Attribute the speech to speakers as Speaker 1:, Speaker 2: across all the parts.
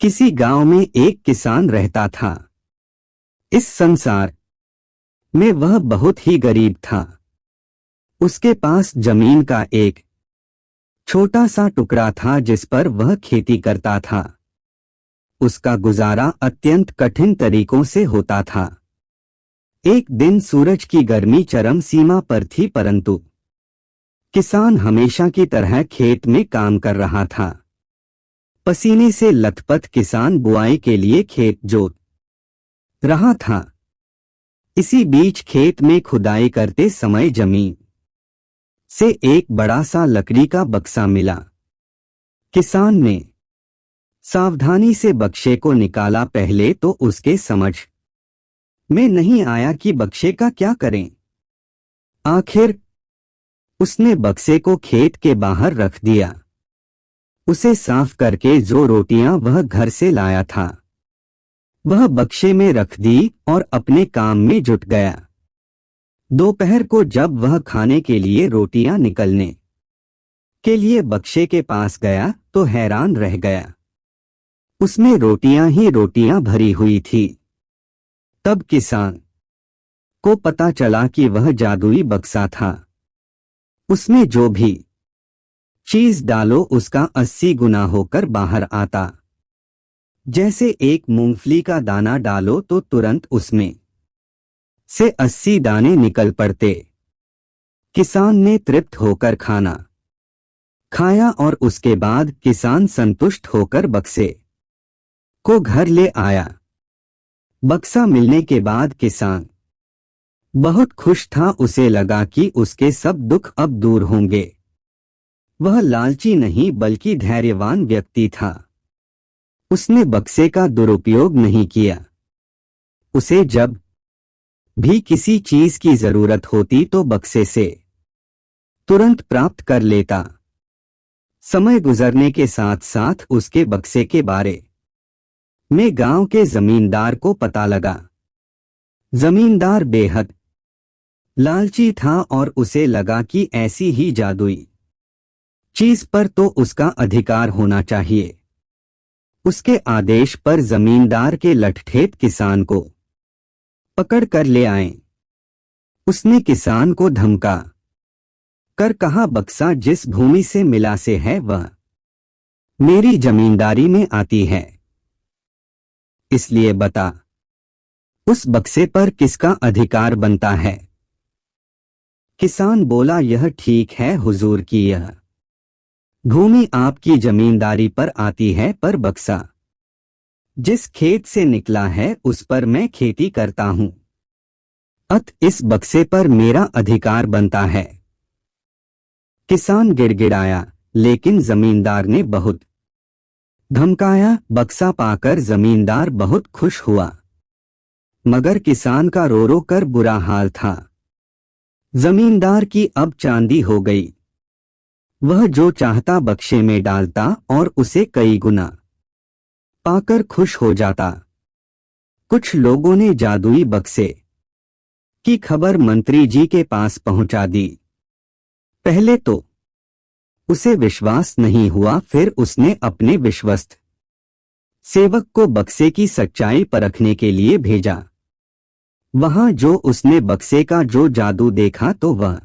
Speaker 1: किसी गांव में एक किसान रहता था। इस संसार में वह बहुत ही गरीब था। उसके पास जमीन का एक छोटा सा टुकड़ा था जिस पर वह खेती करता था। उसका गुजारा अत्यंत कठिन तरीकों से होता था। एक दिन सूरज की गर्मी चरम सीमा पर थी, परंतु किसान हमेशा की तरह खेत में काम कर रहा था। पसीने से लथपथ किसान बुआई के लिए खेत जोत रहा था। इसी बीच खेत में खुदाई करते समय जमीन से एक बड़ा सा लकड़ी का बक्सा मिला। किसान ने सावधानी से बक्से को निकाला। पहले तो उसके समझ में नहीं आया कि बक्से का क्या करें। आखिर उसने बक्से को खेत के बाहर रख दिया। उसे साफ करके जो रोटियां वह घर से लाया था वह बक्से में रख दी और अपने काम में जुट गया। दोपहर को जब वह खाने के लिए रोटियां निकलने के लिए बक्से के पास गया तो हैरान रह गया। उसमें रोटियां ही रोटियां भरी हुई थी। तब किसान को पता चला कि वह जादुई बक्सा था। उसमें जो भी चीज डालो उसका 80 गुना होकर बाहर आता। जैसे एक मूंगफली का दाना डालो तो तुरंत उसमें से 80 दाने निकल पड़ते। किसान ने तृप्त होकर खाना खाया और उसके बाद किसान संतुष्ट होकर बक्से को घर ले आया। बक्सा मिलने के बाद किसान बहुत खुश था। उसे लगा कि उसके सब दुख अब दूर होंगे। वह लालची नहीं बल्कि धैर्यवान व्यक्ति था। उसने बक्से का दुरुपयोग नहीं किया। उसे जब भी किसी चीज की जरूरत होती तो बक्से से तुरंत प्राप्त कर लेता। समय गुजरने के साथ साथ उसके बक्से के बारे में गांव के जमींदार को पता लगा। जमींदार बेहद लालची था और उसे लगा कि ऐसी ही जादुई चीज पर तो उसका अधिकार होना चाहिए। उसके आदेश पर जमींदार के लठठेठ किसान को पकड़ कर ले आए। उसने किसान को धमका कर कहा, बक्सा जिस भूमि से मिला से है वह मेरी जमींदारी में आती है, इसलिए बता उस बक्से पर किसका अधिकार बनता है। किसान बोला, यह ठीक है हुजूर की यह भूमि आपकी जमींदारी पर आती है, पर बक्सा जिस खेत से निकला है उस पर मैं खेती करता हूं, अत इस बक्से पर मेरा अधिकार बनता है। किसान गिड़गिड़ाया, लेकिन जमींदार ने बहुत धमकाया। बक्सा पाकर जमींदार बहुत खुश हुआ, मगर किसान का रो रो कर बुरा हाल था। जमींदार की अब चांदी हो गई। वह जो चाहता बक्से में डालता और उसे कई गुना पाकर खुश हो जाता। कुछ लोगों ने जादुई बक्से की खबर मंत्री जी के पास पहुंचा दी। पहले तो उसे विश्वास नहीं हुआ, फिर उसने अपने विश्वस्त सेवक को बक्से की सच्चाई परखने के लिए भेजा। वहां जो उसने बक्से का जो जादू देखा तो वह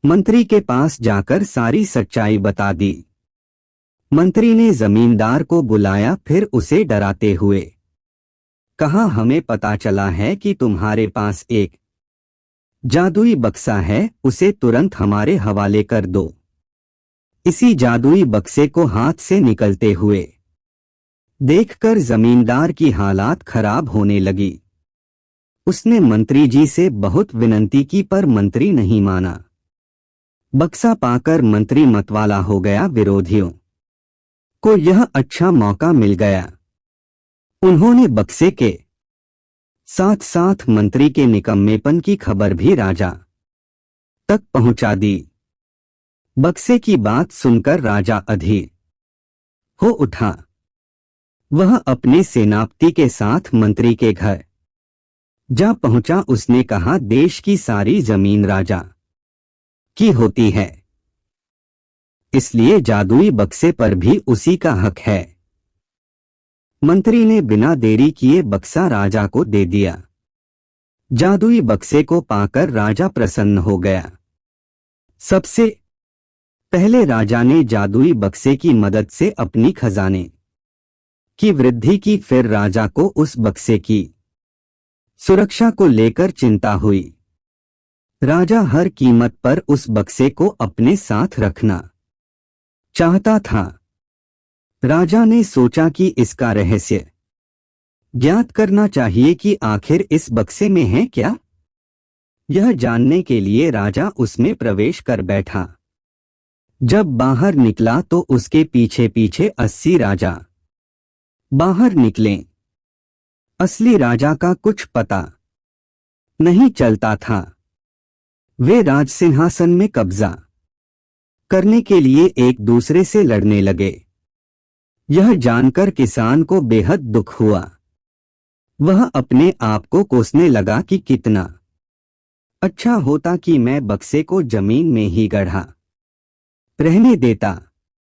Speaker 1: मंत्री के पास जाकर सारी सच्चाई बता दी। मंत्री ने जमींदार को बुलाया, फिर उसे डराते हुए कहा, हमें पता चला है कि तुम्हारे पास एक जादुई बक्सा है, उसे तुरंत हमारे हवाले कर दो। इसी जादुई बक्से को हाथ से निकलते हुए देखकर जमींदार की हालात खराब होने लगी। उसने मंत्री जी से बहुत विनती की, पर मंत्री नहीं माना। बक्सा पाकर मंत्री मतवाला हो गया। विरोधियों को यह अच्छा मौका मिल गया। उन्होंने बक्से के साथ साथ मंत्री के निकम्मेपन की खबर भी राजा तक पहुंचा दी। बक्से की बात सुनकर राजा अधीर हो उठा। वह अपने सेनापति के साथ मंत्री के घर जा पहुंचा। उसने कहा, देश की सारी जमीन राजा की होती है, इसलिए जादुई बक्से पर भी उसी का हक है। मंत्री ने बिना देरी किए बक्सा राजा को दे दिया। जादुई बक्से को पाकर राजा प्रसन्न हो गया। सबसे पहले राजा ने जादुई बक्से की मदद से अपनी खजाने की वृद्धि की। फिर राजा को उस बक्से की सुरक्षा को लेकर चिंता हुई। राजा हर कीमत पर उस बक्से को अपने साथ रखना चाहता था। राजा ने सोचा कि इसका रहस्य ज्ञात करना चाहिए कि आखिर इस बक्से में है क्या। यह जानने के लिए राजा उसमें प्रवेश कर बैठा। जब बाहर निकला तो उसके पीछे पीछे 80 राजा बाहर निकले। असली राजा का कुछ पता नहीं चलता था। वे राज सिंहासन में कब्जा करने के लिए एक दूसरे से लड़ने लगे। यह जानकर किसान को बेहद दुख हुआ। वह अपने आप को कोसने लगा कि कितना अच्छा होता कि मैं बक्से को जमीन में ही गढ़ा रहने देता।